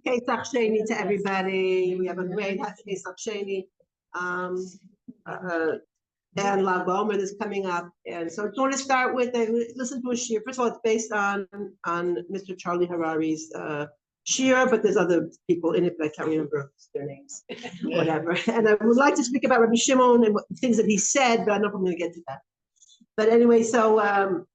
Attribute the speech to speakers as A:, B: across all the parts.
A: Pesach Sheni to everybody. We have a great Pesach Sheni. And Lag BaOmer is coming up. And so I want to start with, listen to a shir. First of all, it's based on Mr. Charlie Harari's shir, but there's other people in it, but I can't remember their names, whatever. And I would like to speak about Rabbi Shimon and things that he said, but I don't know if I'm going to get to that. But anyway, so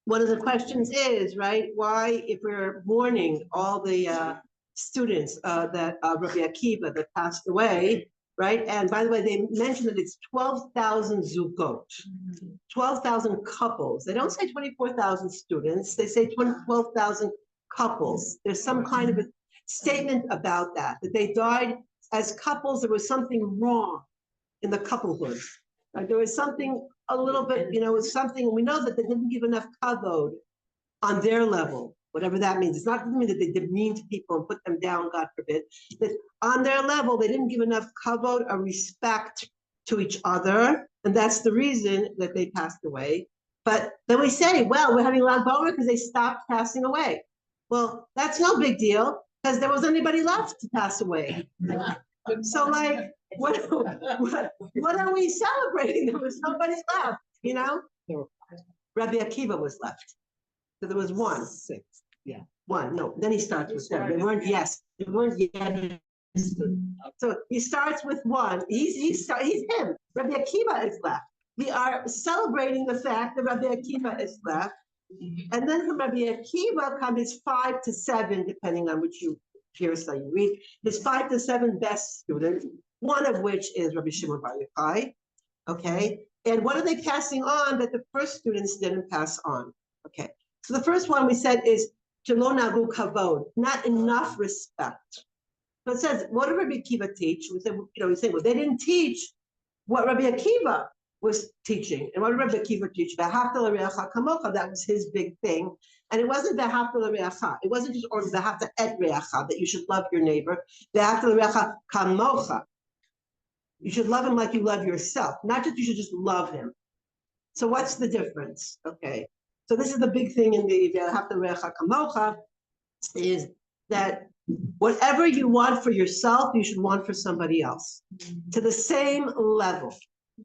A: one of the questions is, right, why, if we're mourning all the students that Rabbi Akiva that passed away, right? And by the way, they mentioned that it's 12,000 zugot, 12,000 couples. They don't say 24,000 students. They say 12,000 couples. There's some kind of a statement about that they died as couples. There was something wrong in the couplehood. Right? There was something a little bit, it was something, we know that they didn't give enough kavod on their level, whatever that means. It's not to mean that they demean to people and put them down, God forbid. That on their level, they didn't give enough kavod or respect to each other, and that's the reason that they passed away. But then we say, well, we're having Lag BaOmer because they stopped passing away. Well, that's no big deal because there wasn't anybody left to pass away. So, like, what are we celebrating? There was nobody left, Rabbi Akiva was left. So there was one.
B: Six. Yeah.
A: One. No, then he starts with them. They weren't yet. So he starts with one. He's him. Rabbi Akiva is left. We are celebrating the fact that Rabbi Akiva is left. And then from Rabbi Akiva comes 5 to 7, depending on which so you read. His 5 to 7 best students, one of which is Rabbi Shimon Bar Yochai. Okay. And what are they passing on that the first students didn't pass on? Okay. So the first one we said is Shelo Nagu Kavod, not enough respect. So it says, what did Rabbi Akiva teach? We said, well, they didn't teach what Rabbi Akiva was teaching. And what did Rabbi Akiva teach? V'ahavta l'reacha kamocha, that was his big thing. And it wasn't v'ahavta l'reacha. It wasn't just or v'ahavta et reacha, that you should love your neighbor. V'ahavta l'reacha kamocha. You should love him like you love yourself, not that you should just love him. So what's the difference? Okay. So this is the big thing in the v'ahavta l'reacha kamocha, is that whatever you want for yourself, you should want for somebody else to the same level.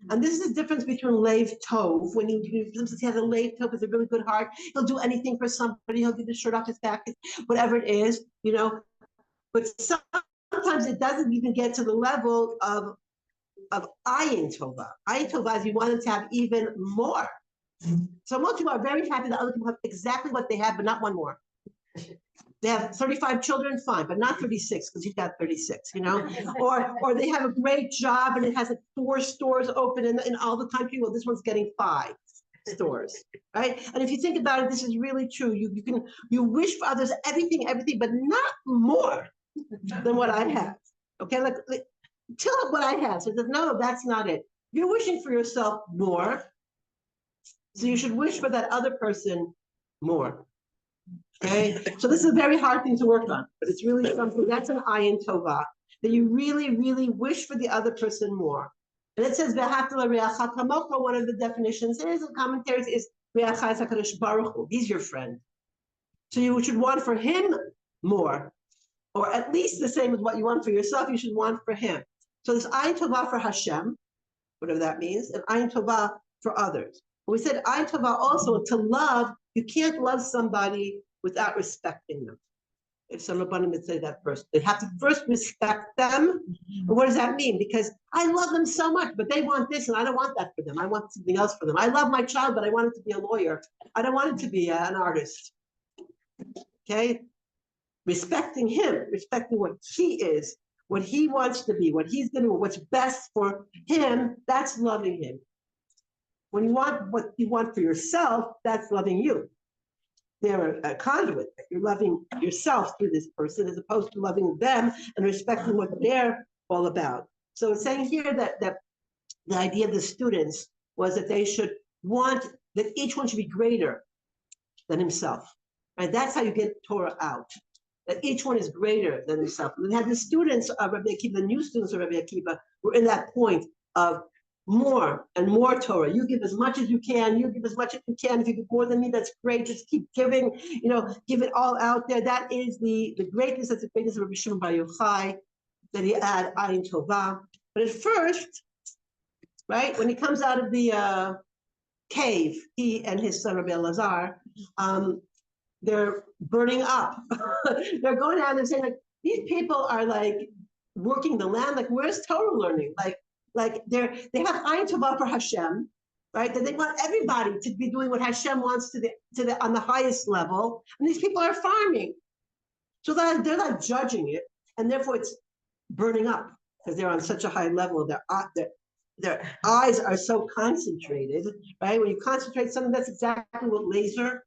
A: And this is the difference between Lev Tov. When sometimes he has a Lev Tov, has a really good heart, he'll do anything for somebody, he'll get the shirt off his back, whatever it is, But sometimes it doesn't even get to the level of Ayin Tova. Ayin Tova is you want them to have even more. So most people are very happy that other people have exactly what they have, but not one more. They have 35 children, fine, but not 36 because he's got 36, or they have a great job and it has 4 stores open in all the country. Well, this one's getting 5 stores, right? And if you think about it, this is really true. You wish for others everything, but not more than what I have. Okay, like tell them what I have. So it says, no, that's not it. You're wishing for yourself more, so you should wish for that other person more. Okay, so this is a very hard thing to work on, but it's really something that's an ayin tova, that you really, really wish for the other person more. And it says v'ahavta l'reacha kamocha. One of the definitions is in commentaries is reacha is kadosh baruch hu. He's your friend, so you should want for him more, or at least the same as what you want for yourself. You should want for him. So there's ayin tova for Hashem, whatever that means, and ayin tova for others. We said ayin tova also to love. You can't love somebody without respecting them. If some Rabbanim would say that first, they have to first respect them. But what does that mean? Because I love them so much, but they want this and I don't want that for them. I want something else for them. I love my child, but I want it to be a lawyer. I don't want it to be an artist. Okay? Respecting him, respecting what he is, what he wants to be, what he's going to do, what's best for him, that's loving him. When you want what you want for yourself, that's loving you. They're a conduit. You're loving yourself through this person as opposed to loving them and respecting what they're all about. So it's saying here that the idea of the students was that they should want that each one should be greater than himself. Right? That's how you get Torah out. That each one is greater than himself. And we had the students of Rabbi Akiva, the new students of Rabbi Akiva, were in that point of more and more Torah. You give as much as you can. You give as much as you can. If you give more than me, that's great. Just keep giving. Give it all out there. That is the greatness. That's the greatness of Rabbi Shimon Bar Yochai, that he had Ayin Tovah. But at first, right, when he comes out of the cave, he and his son Rabbi Elazar, they're burning up. They're going out and saying, like, these people are like working the land. Like, where's Torah learning? Like they have Ayin Tovah for Hashem, right? That they want everybody to be doing what Hashem wants to the on the highest level. And these people are farming, so that they're not judging it, and therefore it's burning up because they're on such a high level. Their eyes are so concentrated, right? When you concentrate something, that's exactly what laser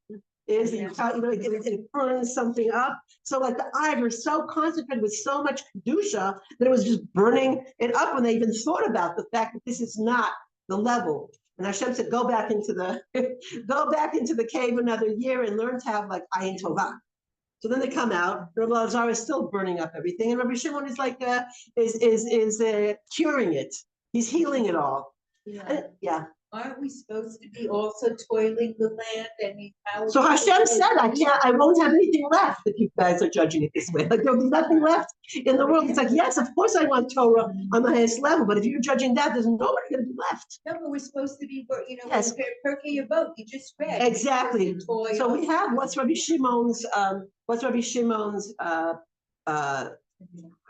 A: is. It burns something up. So like the eyes were so concentrated with so much kedusha that it was just burning it up when they even thought about the fact that this is not the level. And Hashem said, go back into the cave another year and learn to have like Ayin Tovah. So then they come out. Rabbi Elazar is still burning up everything, and Rabbi Shimon is like is curing it. He's healing it all. Yeah.
B: Aren't we supposed to be also toiling the land?
A: So Hashem said, I won't have anything left if you guys are judging it this way. Like there'll be nothing left in the world. It's like, yes, of course I want Torah on the highest level, but if you're judging that, there's nobody going to be left.
B: No, but we're supposed to be,
A: yes.
B: Perking your boat. You just read.
A: Exactly. So we have what's Rabbi Shimon's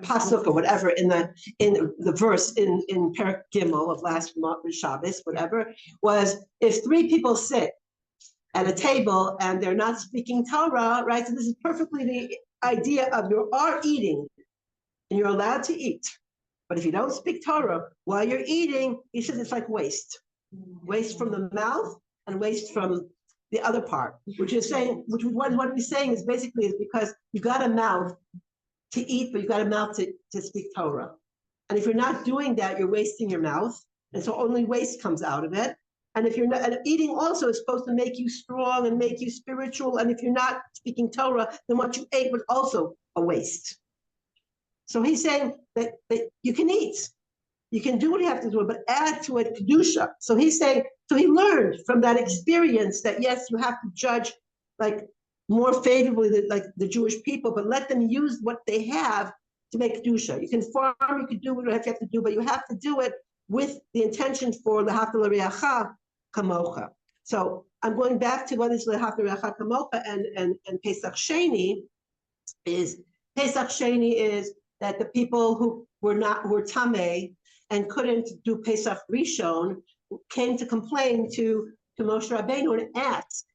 A: pasuk or whatever in the verse in Perek Gimel of last Shabbos, whatever, was if three people sit at a table and they're not speaking Torah, right? So this is perfectly the idea of you are eating and you're allowed to eat. But if you don't speak Torah while you're eating, he says it's like waste. Waste from the mouth and waste from the other part, what he's saying is basically is because you got a mouth to eat, but you've got a mouth to speak Torah. And if you're not doing that, you're wasting your mouth. And so only waste comes out of it. And if you're not, and eating also is supposed to make you strong and make you spiritual. And if you're not speaking Torah, then what you ate was also a waste. So he's saying that you can eat. You can do what you have to do, but add to it kedusha. So he's saying, so he learned from that experience that yes, you have to judge like more favorably like the Jewish people, but let them use what they have to make kedusha. You can farm, you can do what you have to do, but you have to do it with the intention for l'havta l'reacha kamocha. So I'm going back to what is l'havta l'reacha kamocha and Pesach Sheni is that the people who were tamei and couldn't do Pesach Rishon came to complain to Moshe Rabbeinu and ask,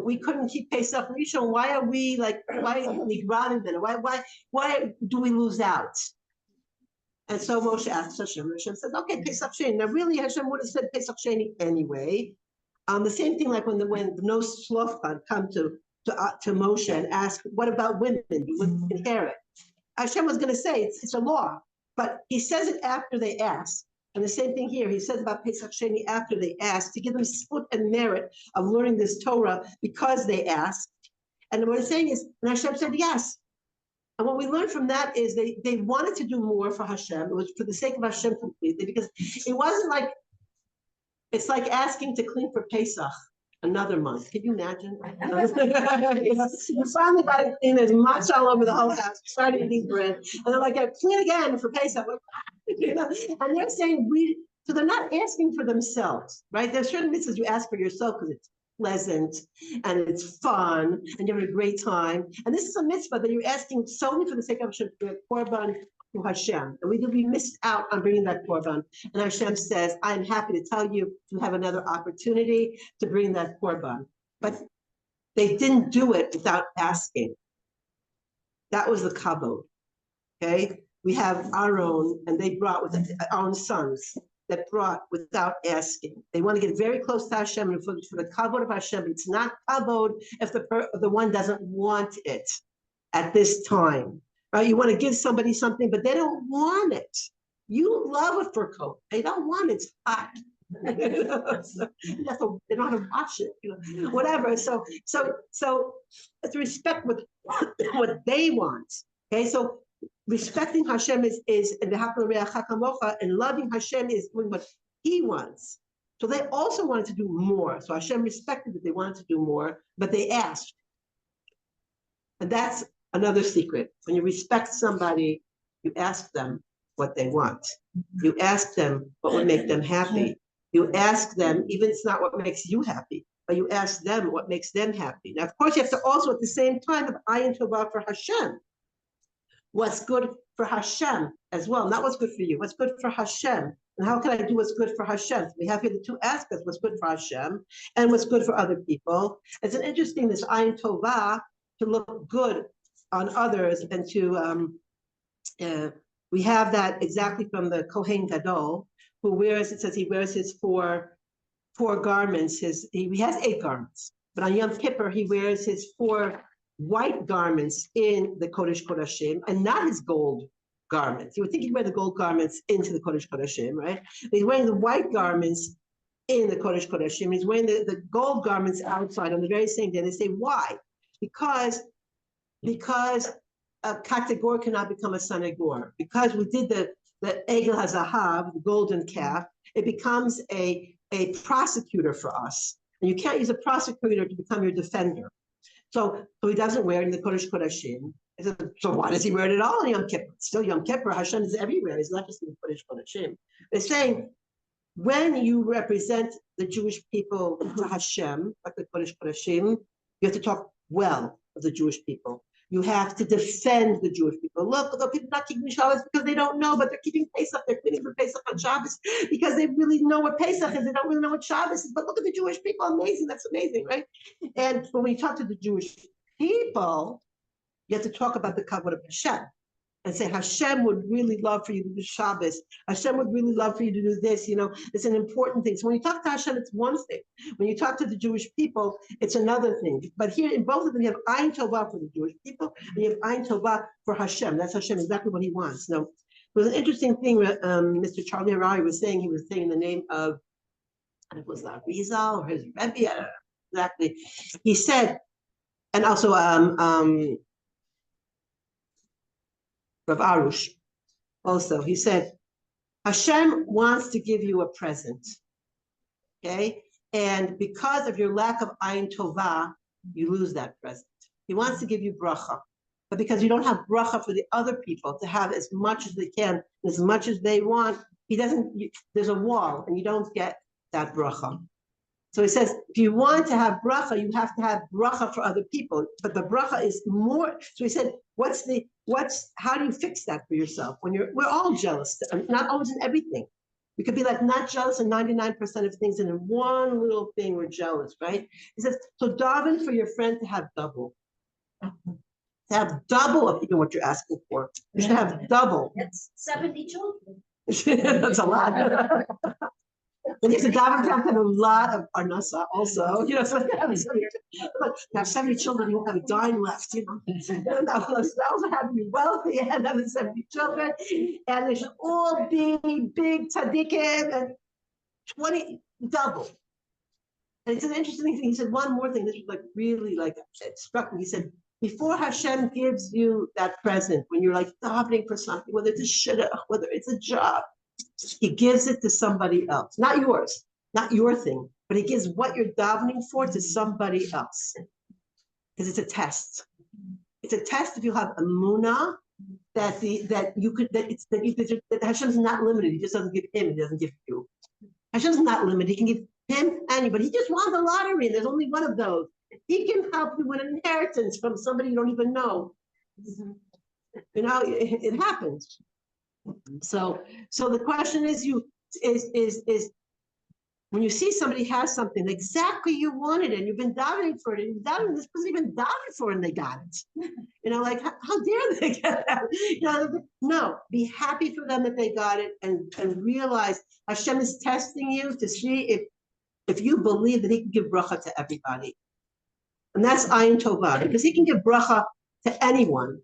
A: we couldn't keep Pesach Rishon. Why are we why do we lose out? And so Moshe asked Hashem. Hashem said, okay, Pesach Sheni. Now really Hashem would have said Pesach Sheni anyway. The same thing like when the no Slofan come to Moshe and ask, what about women? You would inherit. Hashem was going to say it's a law, but he says it after they ask. And the same thing here, he says about Pesach Sheni after they asked, to give them sput and merit of learning this Torah because they asked. And what he's saying is, and Hashem said yes. And what we learned from that is they wanted to do more for Hashem. It was for the sake of Hashem completely, because it wasn't like, it's like asking to clean for Pesach another month. Can you imagine? You finally got to clean as much all over the whole house, started eating bread, and they're like, clean again for Pesach. And they're saying so they're not asking for themselves, right? There's certain mitzvahs you ask for yourself because it's pleasant and it's fun and you have a great time. And this is a mitzvah that you're asking solely for the sake of Hashem, to bring a korban to Hashem. And we missed out on bringing that korban. And Hashem says, I'm happy to tell you to have another opportunity to bring that korban. But they didn't do it without asking. That was the kavod. Okay? We have our own, and they brought with our own sons that brought without asking. They want to get very close to Hashem and for the kavod of Hashem. It's not kavod if the one doesn't want it at this time, right? You want to give somebody something, but they don't want it. You love a fur coat. They don't want it. It's hot. They don't have to wash it, whatever. So let's respect what they want. Okay, so respecting Hashem is and loving Hashem is doing what He wants. So they also wanted to do more. So Hashem respected that they wanted to do more, but they asked. And that's another secret. When you respect somebody, you ask them what they want. You ask them what would make them happy. You ask them, even if it's not what makes you happy, but you ask them what makes them happy. Now, of course, you have to also at the same time have ayin tovah for Hashem. What's good for Hashem as well, not what's good for you, what's good for Hashem. And how can I do what's good for Hashem? So we have here the two aspects, what's good for Hashem and what's good for other people. It's an interesting, this ayin tovah, to look good on others and to, we have that exactly from the Kohen Gadol, who wears, it says he wears his four garments, he has 8 garments, but on Yom Kippur, he wears his 4 white garments in the Kodesh Kodashim and not his gold garments. You would think he'd wear the gold garments into the Kodesh Kodashim, right? But he's wearing the white garments in the Kodesh Kodashim. He's wearing the gold garments outside on the very same day. They say, why? Because a kategor cannot become a sanegor. Because we did the Egel HaZahav, the golden calf, it becomes a prosecutor for us. And you can't use a prosecutor to become your defender. So he doesn't wear it in the Kodesh Kodashim. So why does he wear it at all in Yom Kippur? Still Yom Kippur, Hashem is everywhere. He's not just in the Kodesh Kodashim. They're saying, when you represent the Jewish people to Hashem, like the Kodesh Kodashim, you have to talk well of the Jewish people. You have to defend the Jewish people. Look, although people are not keeping Shabbos because they don't know, but they're keeping Pesach. They're keeping for Pesach on Shabbos because they really know what Pesach is. They don't really know what Shabbos is. But look at the Jewish people. Amazing. That's amazing, right? And when you talk to the Jewish people, you have to talk about the kavod of Hashem and say, Hashem would really love for you to do Shabbos. Hashem would really love for you to do this. You know, it's an important thing. So when you talk to Hashem, it's one thing. When you talk to the Jewish people, it's another thing. But here in both of them, you have ayin tovah for the Jewish people, and you have ayin tovah for Hashem. That's Hashem, exactly what He wants. Now, it was an interesting thing. Mr. Charlie Harari was saying. He was saying in the name of, it was Rizal or his Rebbe, I don't know exactly. He said, and also Rav Arush, also, he said, Hashem wants to give you a present, okay? And because of your lack of ayin tovah, you lose that present. He wants to give you bracha, but because you don't have bracha for the other people to have as much as they can, as much as they want, there's a wall and you don't get that bracha. So he says, if you want to have bracha, you have to have bracha for other people. But the bracha is more. So he said, how do you fix that for yourself? We're all jealous, not always in everything. We could be like not jealous in 99% of things, and in one little thing we're jealous, right? He says, so daven for your friend to have double. To have double of even what you're asking for. You should have double.
C: That's 70 children.
A: That's a lot. And there's a daven to have a lot of arnasa also, you know, so have 70 children, you won't have a dime left, you know. And also have to be wealthy and have the 70 children, and they should all be big tzaddikim and 20 double. And it's an interesting thing. He said one more thing. This was like really like it struck me. He said, before Hashem gives you that present, when you're like davening for something, whether it's a shidduch, whether it's a job, He gives it to somebody else, not yours, not your thing, but He gives what you're davening for to somebody else, because it's a test. It's a test if you have emunah that Hashem's not limited. He just doesn't give him; He doesn't give you. Hashem's not limited. He can give him anybody. He just won the lottery, and there's only one of those. He can help you win an inheritance from somebody you don't even know. You know, it happens. So the question is, when you see somebody has something exactly you wanted and you've been davening for it, and this person even davened for it and they got it. You know, like how dare they get that? You know, no, be happy for them that they got it, and realize Hashem is testing you to see if you believe that He can give bracha to everybody. And that's ayin tovah, because He can give bracha to anyone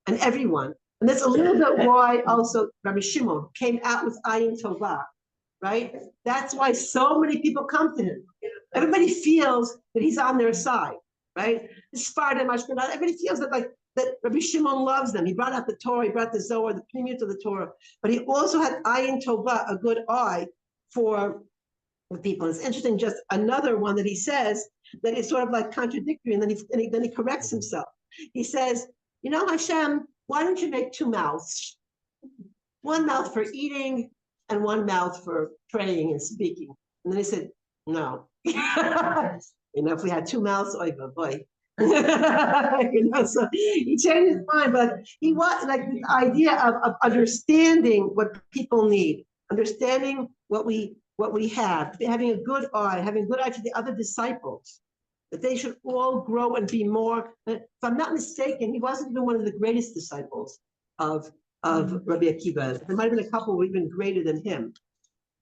A: and everyone. And that's a little bit why also Rabbi Shimon came out with ayin tovah, right? That's why so many people come to him. Everybody feels that he's on their side, right? Sfardim, Ashkenaz, everybody feels that Rabbi Shimon loves them. He brought out the Torah, he brought the Zohar, the premium of the Torah, but he also had ayin tova, a good eye for the people. It's interesting, just another one that he says that is sort of like contradictory, and then he corrects himself. He says, Hashem, why don't you make two mouths? One mouth for eating and one mouth for praying and speaking. And then he said, no. If we had two mouths, oy boy. So he changed his mind, but he was like this idea of understanding what people need, understanding what we have, having a good eye, having a good eye for the other disciples, that they should all grow and be more. If I'm not mistaken, he wasn't even one of the greatest disciples of Rabbi Akiva. There might have been a couple who were even greater than him.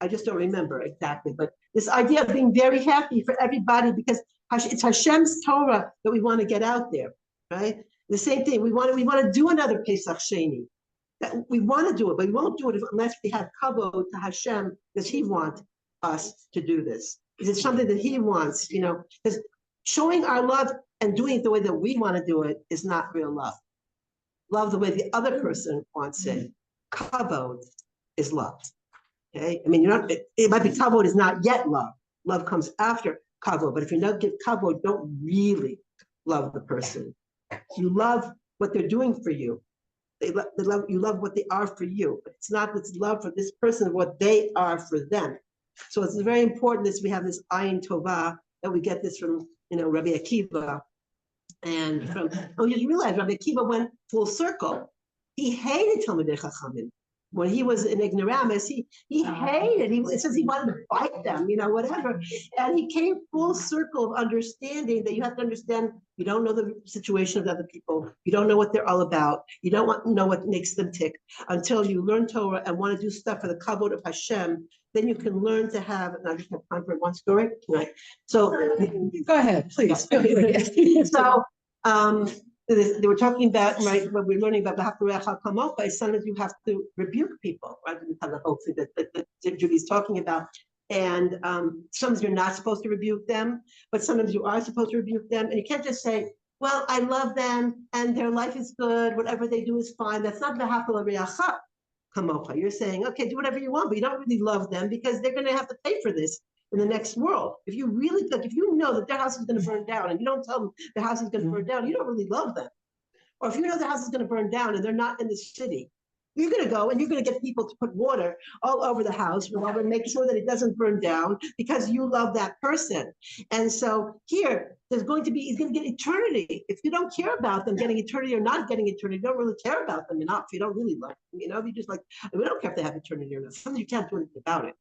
A: I just don't remember exactly, but this idea of being very happy for everybody, because it's Hashem's Torah that we want to get out there, right? The same thing, we want to do another Pesach Sheni. That we want to do it, but we won't do it unless we have kavod to Hashem, because He wants us to do this. It's something that He wants, because showing our love and doing it the way that we want to do it is not real love. Love the way the other person wants it. Kavod is love. Okay, I mean, it might be kavod is not yet love. Love comes after kavod, but if you don't give kavod, don't really love the person. You love what they're doing for you. You love what they are for you, but it's not this love for this person, what they are for them. So it's very important that we have this ayin tova, that we get this from, Rabbi Akiva. And you realize Rabbi Akiva went full circle. He hated Talmidei Chachamim. When he was in ignoramus, he hated, it says he wanted to fight them, whatever. And he came full circle of understanding that you have to understand, you don't know the situation of other people. You don't know what they're all about. You don't know what makes them tick until you learn Torah and want to do stuff for the kavod of Hashem. Then you can learn to have, and I just have time for one story, right? So
D: Go ahead, please.
A: So, they were talking about, right, when we're learning about the Rechov HaPalmach, sometimes you have to rebuke people, right? The whole thing that Judy's talking about. And sometimes you're not supposed to rebuke them, but sometimes you are supposed to rebuke them. And you can't just say, well, I love them and their life is good, whatever they do is fine. That's not the Rechov HaPalmach. You're saying, okay, do whatever you want, but you don't really love them because they're going to have to pay for this in the next world. If you really, if you know that their house is going to burn down and you don't tell them the house is going to burn down, you don't really love them. Or if you know the house is going to burn down and they're not in the city, you're going to go and you're going to get people to put water all over the house, whatever, and make sure that it doesn't burn down because you love that person. And so here, he's going to get eternity. If you don't care about them getting eternity or not getting eternity, you don't really care about them enough. You don't really love them, if you just we don't care if they have eternity or not. Sometimes you can't do anything about it.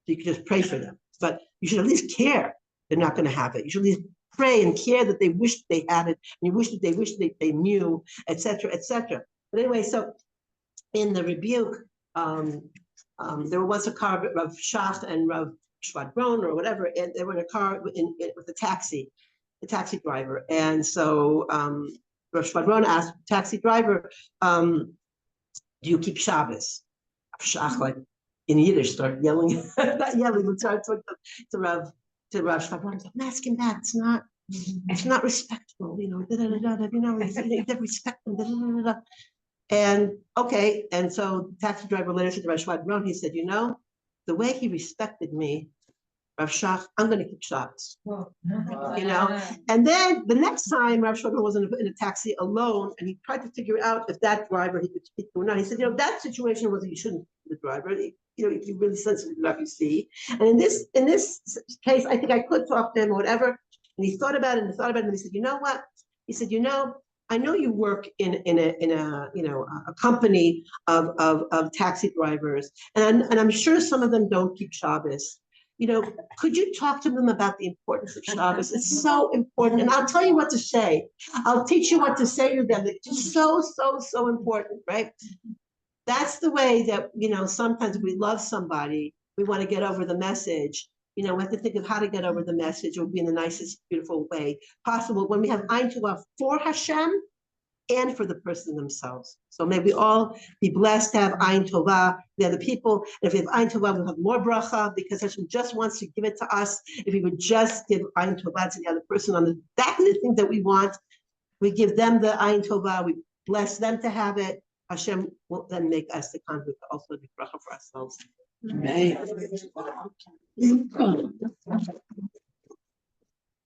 A: You can just pray for them, but you should at least care they're not going to have it. You should at least pray and care that they wish they had it, and you wish that they knew, etc., etc. But anyway, so in the rebuke, there was a car, Rav Shach and Rav Shvadron or whatever, and they were in a car with the taxi driver, and so Rav Shvadron asked the taxi driver, "Do you keep Shabbos?" Shach, in Yiddish, start yelling, not yelling, but start talking to Rav Shvadron. I'm asking that. It's not respectful, respect them. And okay, and so the taxi driver later said to Rav Shvadron, he said, the way he respected me, Rav Shach, I'm going to keep Shabbos. And then the next time Rav Shvadron was in a taxi alone, and he tried to figure out if that driver he could speak to or not. He said, that situation was that you shouldn't be the driver. If you really sensitive enough, you see. And in this case, I think I could talk to him or whatever. And he thought about it and he said, you know what? He said, I know you work in a company of taxi drivers, and I'm sure some of them don't keep Shabbos. Could you talk to them about the importance of Shabbos? It's so important, and I'll tell you what to say. I'll teach you what to say to them. It's so important, right? That's the way that sometimes we love somebody. We want to get over the message. We have to think of how to get over the message. It would be in the nicest, beautiful way possible. When we have Ein Tova for Hashem, and for the person themselves. So may we all be blessed to have Ayin Tovah. They're the people. And if we have Ayin Tovah, we'll have more bracha because Hashem just wants to give it to us. If we would just give Ayin Tovah to the other person on exactly the thing that we want, we give them the Ayin Tovah, we bless them to have it. Hashem will then make us the conduit to also be bracha for ourselves.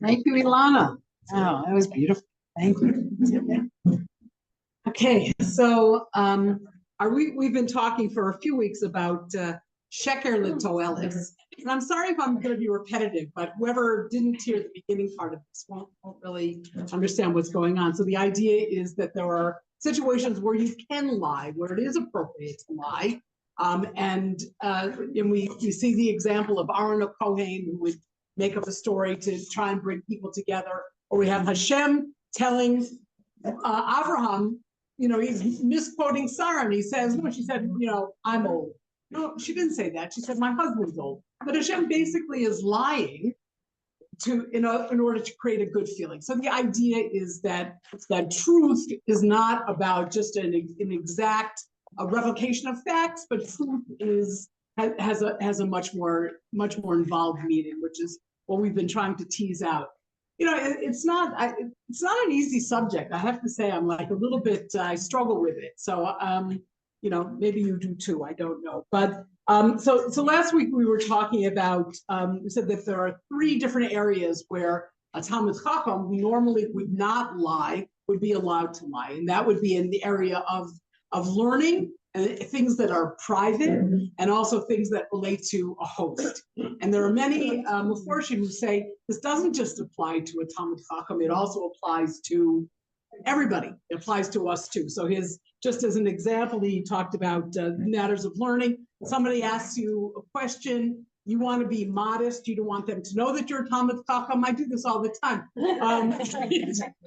D: Thank you, Illana. Oh, that was beautiful. Thank you. Okay, so we've been talking for a few weeks about sheker l'toelis. And I'm sorry if I'm going to be repetitive, but whoever didn't hear the beginning part of this won't really understand what's going on. So the idea is that there are situations where you can lie, where it is appropriate to lie. And we see the example of Aaron Kohen, who would make up a story to try and bring people together. Or we have Hashem telling Abraham, he's misquoting Sarah, and he says, no, she said, I'm old. No, she didn't say that. She said, my husband's old. But Hashem basically is lying in order to create a good feeling. So the idea is that truth is not about just an exact revocation of facts, but truth has a much more involved meaning, which is what we've been trying to tease out. It's not an easy subject. I have to say, I'm like a little bit, I struggle with it. So, maybe you do too, I don't know. But so last week we were talking about, we said that there are 3 different areas where a Talmid Chacham, who normally would not lie, would be allowed to lie. And that would be in the area of learning, and things that are private, and also things that relate to a host. And there are many Meforshim who say this doesn't just apply to a Talmid Chacham, it also applies to everybody. It applies to us too. So just as an example, he talked about matters of learning. Somebody asks you a question, you want to be modest, you don't want them to know that you're a Talmid Chacham. I do this all the time.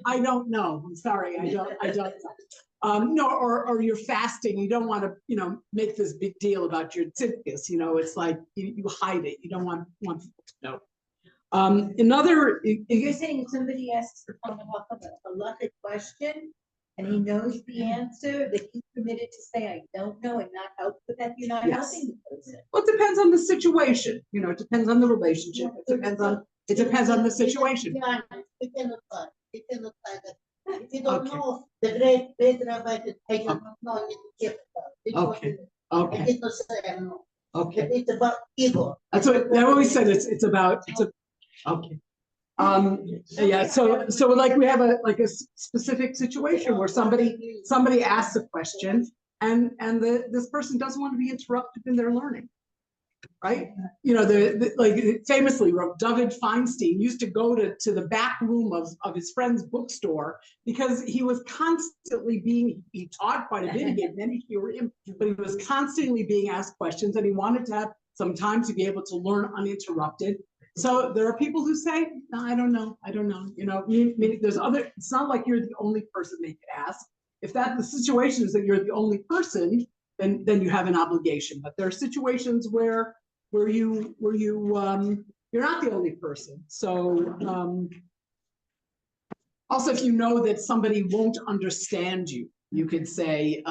D: I don't know. I'm sorry, I don't know. Or you're fasting. You don't want to, make this big deal about your tzidkus. It's like you hide it. You don't want people to know.
B: You're saying somebody asks the halachic question and he knows the answer, that he's permitted to say, I don't know, and not help with that. You're not
D: Yes.
B: helping the person.
D: Well, it depends on the situation. It depends on the relationship. It depends on the situation.
E: It cannot lie. It cannot lie that if you don't know the great rabbi that I don't know, you keep it.
D: Okay.
E: I
D: Okay.
E: did not say I know.
D: Okay.
E: It's about ego.
D: That's what I always said. Okay. Yeah. So like we have a specific situation where somebody asks a question and this person doesn't want to be interrupted in their learning. Right? Famously, David Feinstein used to go to the back room of his friend's bookstore because he was constantly he taught quite a bit, he gave many shiurim, but he was constantly being asked questions and he wanted to have some time to be able to learn uninterrupted. So there are people who say, no, I don't know. There's other, it's not like you're the only person they could ask. If the situation is that you're the only person, then you have an obligation. But there are situations where you're not the only person. So also, if you know that somebody won't understand you, you could say,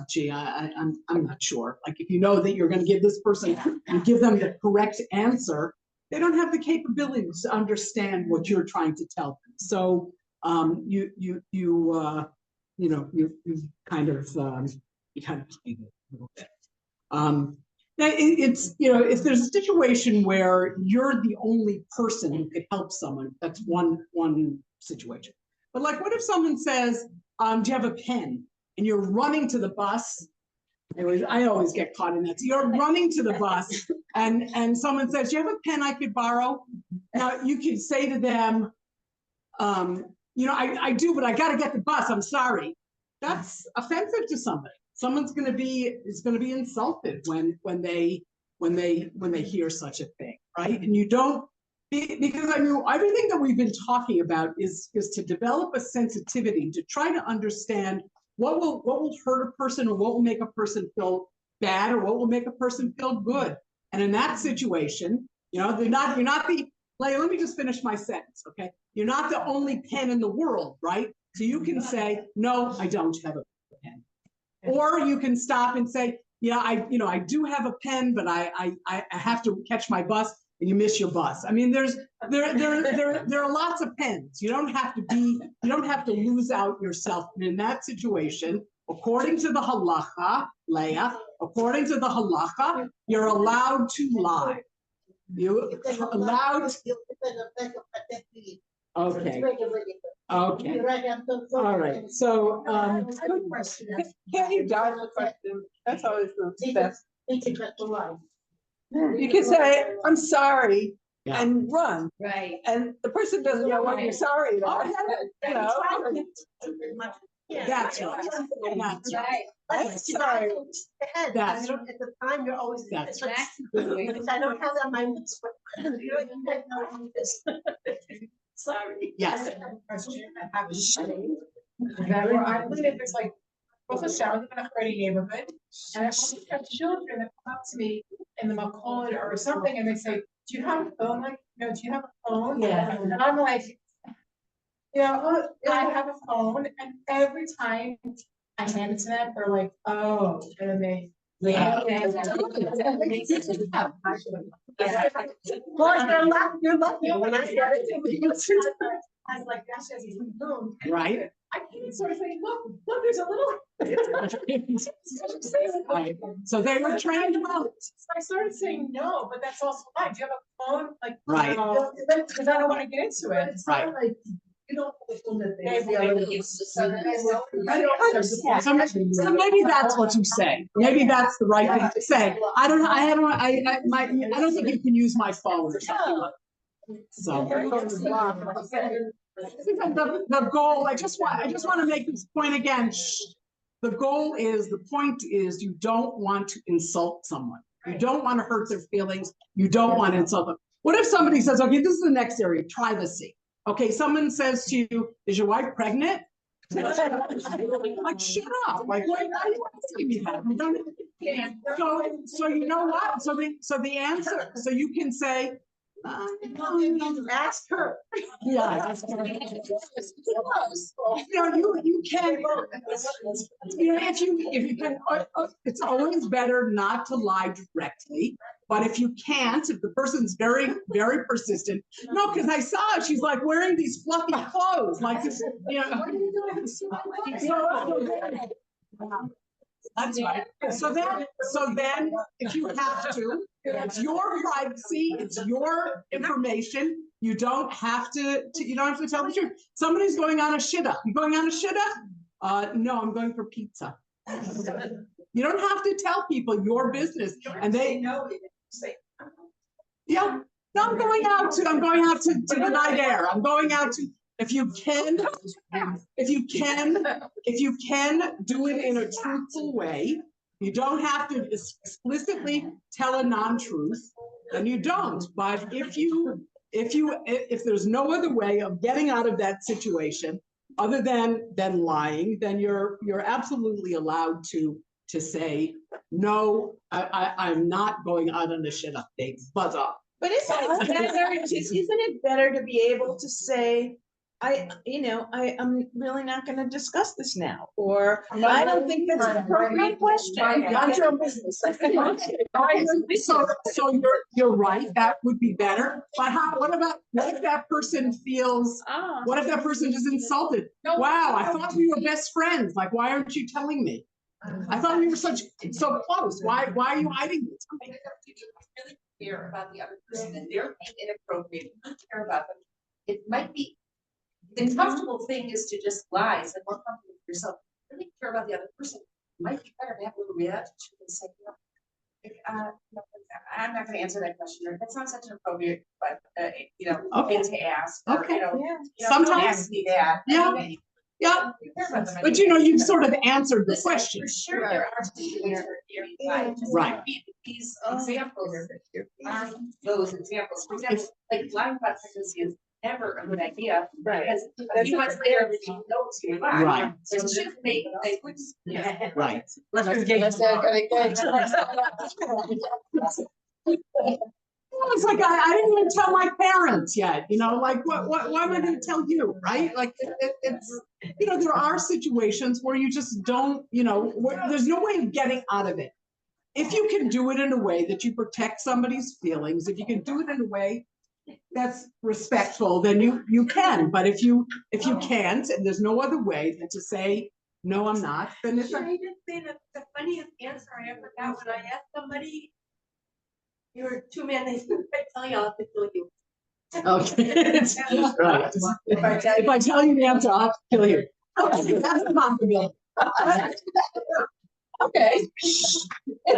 D: gee, I'm not sure. Like if you know that you're going to give this person and give them the correct answer, they don't have the capability to understand what you're trying to tell them. So you kind of hide it a little bit. Now it's if there's a situation where you're the only person who could help someone, that's one situation. But like, what if someone says, do you have a pen? And you're running to the bus. I always get caught in that. So you're running to the bus and someone says, do you have a pen I could borrow? Now you could say to them, I do, but I got to get the bus. I'm sorry. That's offensive to somebody. Someone's going to be insulted when they hear such a thing, right? And you don't, because everything that we've been talking about is to develop a sensitivity to try to understand what will hurt a person or what will make a person feel bad or what will make a person feel good. And in that situation, you're not Like, let me just finish my sentence, okay? You're not the only pen in the world, right? So you can say, no, I don't have a pen. Or you can stop and say, yeah, I do have a pen, but I have to catch my bus, and you miss your bus. I mean, there are lots of pens. You don't have to lose out yourself. And in that situation, according to the halacha, Leah, according to the halacha, you're allowed to lie. You're allowed. Okay. Okay. All right. So,
E: Good question.
F: Can't you dodge the question? That's always the best.
E: You
F: You can say, I'm sorry,
D: Yeah.
F: and run.
B: Right.
F: And the person doesn't know what you're sorry about. You know?
D: That's right. That's right.
B: Right.
F: I'm sorry.
D: That's
A: At the time, you're always.
D: That's
B: That's
A: I don't have that on my lips. Sorry.
D: Yes.
G: I believe if it's like, also shower, live in a Hardy neighborhood, and I always have children that come up to me in the makom or something, and they say, do you have a phone? Like, do you have a phone?
B: Yeah.
G: And I'm like, oh, I have a phone, and every time I hand it to them, they're like, oh, and then they.
B: Yeah.
A: Well, you're lucky. When I started
G: I was like, gosh, as he's known.
D: Right.
G: I can't sort of say, look, there's a little.
D: So they were trained well.
G: I started saying no, but that's also fine. Do you have a phone? Like,
D: Right.
G: Because I don't want to get into it.
D: Right.
E: You don't assume that
D: So maybe that's what you say. Maybe that's the right thing to say. I don't know. I don't think you can use my phone or something like that. So. The goal, I just want to make this point again. The point is you don't want to insult someone. You don't want to hurt their feelings. You don't want to insult them. What if somebody says, okay, this is the next area, privacy. Okay, someone says to you, is your wife pregnant? Like, shut up. Like, why are you asking me that? So you know what? So the answer, so you can say,
A: ask her.
D: yeah. You can, if you can, it's always better not to lie directly. But if you can't, if the person's very, very persistent, no, because I saw she's like wearing these fluffy clothes, like this, what are you doing? That's right. So then, if you have to, it's your privacy, it's your information. You don't have to tell the truth. Somebody's going on a shitta. You going on a shitta? No, I'm going for pizza. You don't have to tell people your business, and they know. Yeah. No, I'm going out to the night air. I'm going out to. If you can do it in a truthful way, you don't have to explicitly tell a non-truth, then you don't. But if there's no other way of getting out of that situation other than lying, then you're absolutely allowed to say, no, I'm not going out on a shit up date. Buzz off.
F: But isn't it better to be able to say, I'm really not gonna discuss this now, or I don't think that's an appropriate question. Mind your own business.
D: So you're right, that would be better. But what if that person feels, what if that person is insulted? Wow, I thought we were best friends. Like, why aren't you telling me? I thought we were so close. Why are you hiding this from me?
C: Really care about the other person and they're being inappropriate, you don't care about them. It might be, the comfortable thing is to just lie, so more comfortable for yourself. Really care about the other person. It might be better to have a little reaction and say, I'm not going to answer that question. Or, that's not such an appropriate, but
D: Okay.
C: thing to ask.
D: Okay.
C: Sometimes
D: Sometimes-
C: ask me that.
D: Yeah. Yeah.
C: You care about them.
D: But you've sort of answered the question.
C: For sure, there are situations where you're right.
D: Right.
C: These examples are those examples. For example, like lying about pregnancy is never a good idea.
F: Right.
C: Because a few months later, everything knows you're lying.
D: Right.
C: So it should make,
D: Right. It's like, I didn't even tell my parents yet, like, why am I gonna tell you, right? Like, it's, there are situations where you just don't, where there's no way of getting out of it. If you can do it in a way that you protect somebody's feelings, if you can do it in a way that's respectful, then you can. But if you can't, and there's no other way than to say, no, I'm not, then it's.
A: I just say that the funniest answer I ever got when I asked somebody, you're two men, they said, I tell you, I'll have to kill you.
D: Okay. Right. If I tell you the answer, I'll have to kill you. Okay, that's a possibility. Okay.
H: I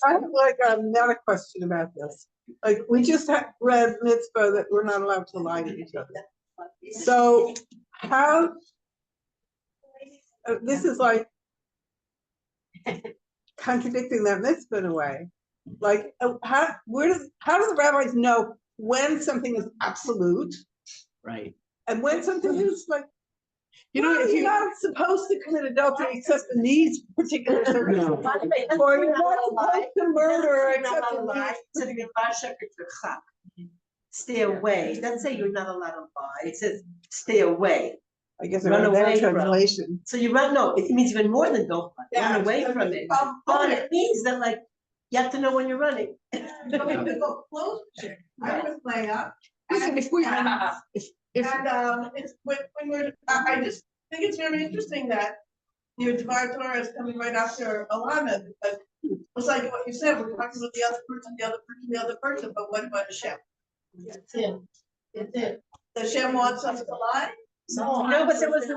H: have like another question about this. Like, we just read mitzvah that we're not allowed to lie to each other. So how, this is like contradicting that mitzvah in a way. Like, how do the rabbis know when something is absolute?
D: Right.
H: And when something is like,
D: if
H: you're not supposed to commit adultery except in these particular circumstances. Or you're not supposed to murder except in these.
A: Stay away. It doesn't say you're not allowed to lie. It says stay away.
H: I guess
A: Run
H: I read
A: away
H: that
A: from.
H: translation.
A: So you run, no, it means even more than don't lie. Run away from it. But it means that like, you have to know when you're running.
E: I was Leah.
D: Listen, if
E: And it's when we're, I just think it's very interesting that your Dvar Torah is coming right after Illana, because it's like what you said, we're talking about the other person, but what about Hashem? It's him. It's it. Hashem wants us to lie?
A: No, but there was a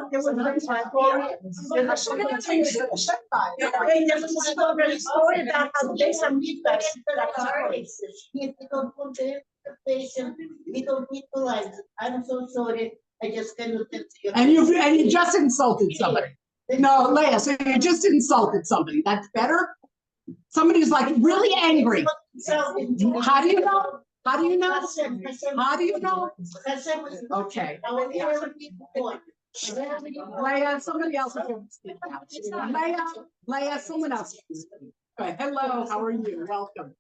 A: story about how the Beit Medrash.
E: If we don't put the patient, we don't need to lie. I'm so sorry, I just cannot tell you.
D: and you just insulted somebody. No, Leah, so you just insulted somebody. That's better? Somebody's like really angry. How do you know? How do you know? How do you know? Okay. Leah, somebody else can speak now. Leah, someone else can speak. Okay, hello, how are you? Welcome.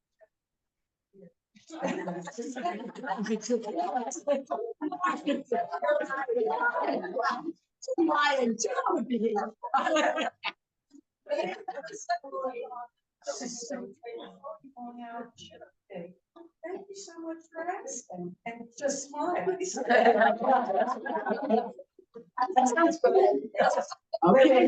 D: Lying,
G: Thank you so much for asking, and just smile.
D: Okay.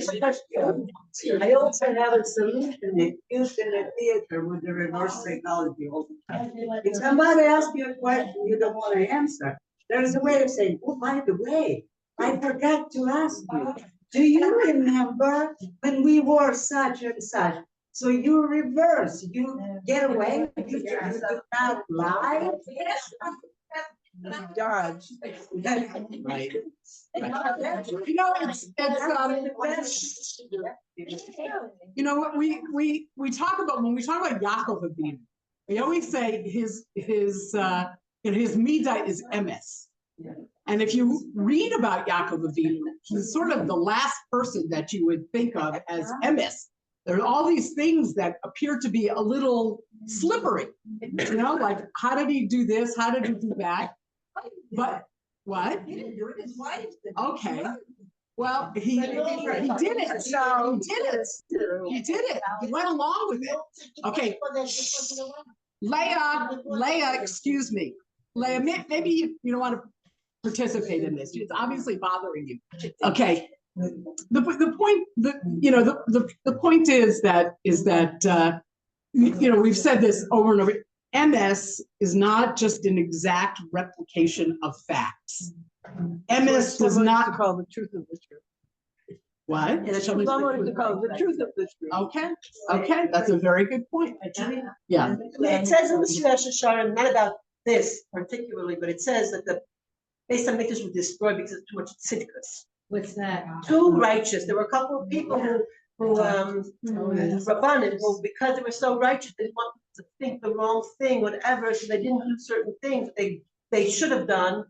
I: I also have a solution if used in the theater with the reverse psychology all the time. If somebody asks you a question you don't want to answer, there's a way of saying, oh, by the way, I forgot to ask you. Do you remember when we were such and such? So you reverse, you get away, you do not lie.
H: Dodge.
D: Right. What we talk about when we talk about Yaakov Avinu, we always say his midah is emes. And if you read about Yaakov Avinu, he's sort of the last person that you would think of as emes. There are all these things that appear to be a little slippery, like how did he do this? How did he do that? But what?
E: He didn't do it, his wife did.
D: Okay. Well, he did it. So he did it. He went along with it. Okay. Leah, excuse me. Leah, maybe you don't want to participate in this. It's obviously bothering you. Okay. The point is that we've said this over and over. MS is not just an exact replication of facts. MS does not
H: call the truth of the truth.
D: What?
H: Someone to call the truth of the truth.
D: Okay, that's a very good point. Yeah.
A: It says in the Shirash Hasharim, not about this particularly, but it says that the Beit Hamikdash was destroyed because of too much tzidkus.
B: What's that?
A: Too righteous. There were a couple of people who Rabbanim, who because they were so righteous, they didn't want to think the wrong thing, whatever, so they didn't do certain things they should have done.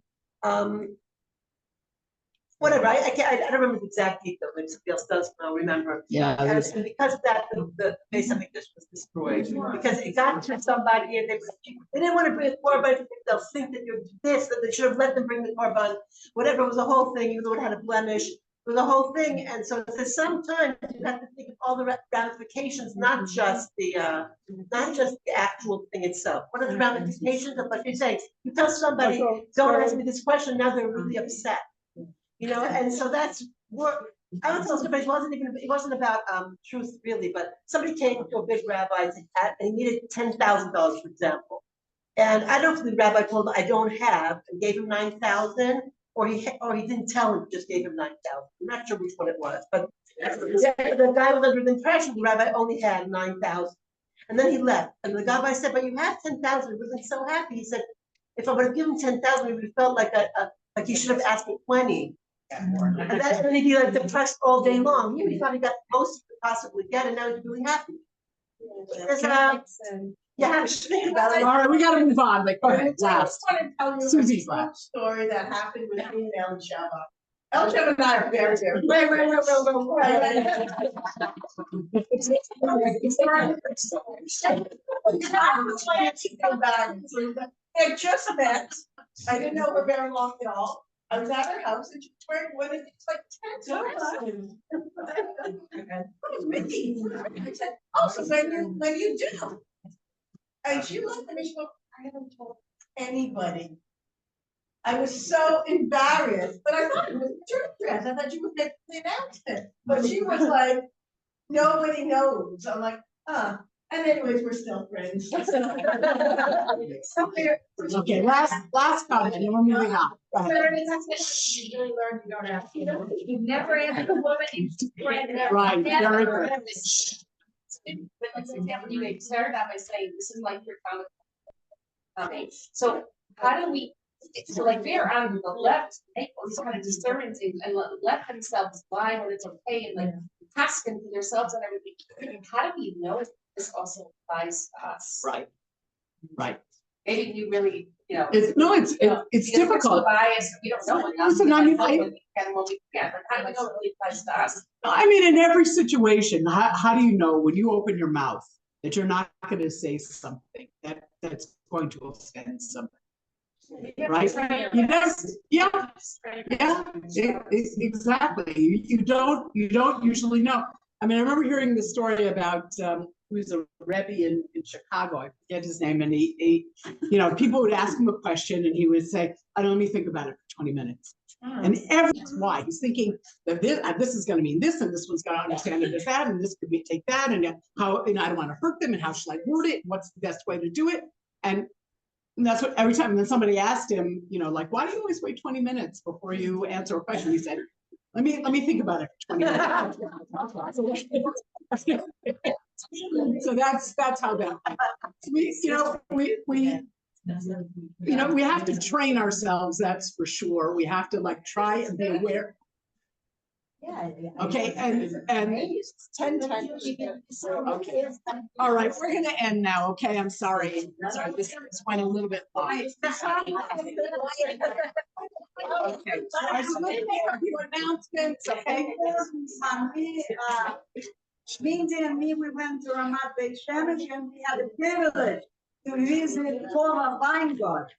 A: whatever, I can't, I don't remember the exact detail, maybe somebody else does remember.
D: Yeah.
A: And because of that, the Beis HaMikdash was destroyed, because it got to somebody and they didn't want to bring a korban, they'll think that you're this, that they should have let them bring the korban, whatever, it was a whole thing, even though it had a blemish, it was a whole thing, and so sometimes you have to think of all the ramifications, not just the actual thing itself. What are the ramifications of what you're saying? You tell somebody, don't ask me this question, now they're really upset. You know, and so that's what I would tell somebody, it wasn't about truth really, but somebody came to a big rabbi and he needed $10,000, for example. And I don't know if the rabbi told him I don't have and gave him 9,000, or he didn't tell him, just gave him 9,000. I'm not sure which one it was, but the guy was under the impression the rabbi only had 9,000. And then he left. And the rabbi said, but you have 10,000. He wasn't so happy. He said, if I would have given 10,000, it would have felt like like he should have asked me 20. And that's when he'd be like depressed all day long. He thought he got most he could possibly get, and now he's really happy. You have to think about it.
D: All right, we gotta move on, like, go ahead,
E: I
D: last.
E: just want to tell you
D: Susie's
E: a short
D: last.
E: story that happened with me and El Shabbat. El Shabbat and I are very, very. I just met, I didn't know her very long at all. I was at her house and she was wearing one of these like tent. What is Mickey? I said, oh, so when you do. And she looked at me, she goes, I haven't told anybody. I was so embarrassed, but I thought it was a church dress. I thought she was making the announcement, but she was like, nobody knows. I'm like, and anyways, we're still friends.
D: Okay, last comment, and we're moving on. Go ahead.
C: You really learn, you don't have to. You've never asked a woman if she's pregnant.
D: Right, very good.
C: But like, for example, you started out by saying, this is like your comment. So how do we, so like they're on the left, make all these kind of disturbing things and let themselves lie when it's okay and like tasking for themselves and everything. How do we know if this also applies to us?
D: Right. Right.
C: Maybe you really, you know.
D: It's difficult.
C: Bias, we don't know enough.
D: Listen, I mean,
C: what we can, what we can't, but how do we know it really applies to us?
D: I mean, in every situation, how do you know when you open your mouth that you're not going to say something that's going to offend somebody? Right? You never, exactly. You don't usually know. I mean, I remember hearing the story about who's a Rebbe in Chicago. I forget his name, and he you know, people would ask him a question, and he would say, "I don't let me think about it for 20 minutes." And that's why he's thinking that this is going to mean this, and this one's going to understand it as that, and this could be take that, and how, you know, I don't want to hurt them, and how should I word it? What's the best way to do it? And that's what every time. And then somebody asked him, you know, like, why do you always wait 20 minutes before you answer a question? He said, let me think about it for 20 minutes. So that's how that. We have to train ourselves. That's for sure. We have to like try and be aware.
B: Yeah.
D: Okay, and
B: 10 times.
D: okay. All right, we're gonna end now. Okay, I'm sorry. This went a little bit long. Okay. I just want to make a few announcements. Okay.
I: Shminzi and me, we went to Ramat Beit Shemesh and we had the privilege to visit former Weingart.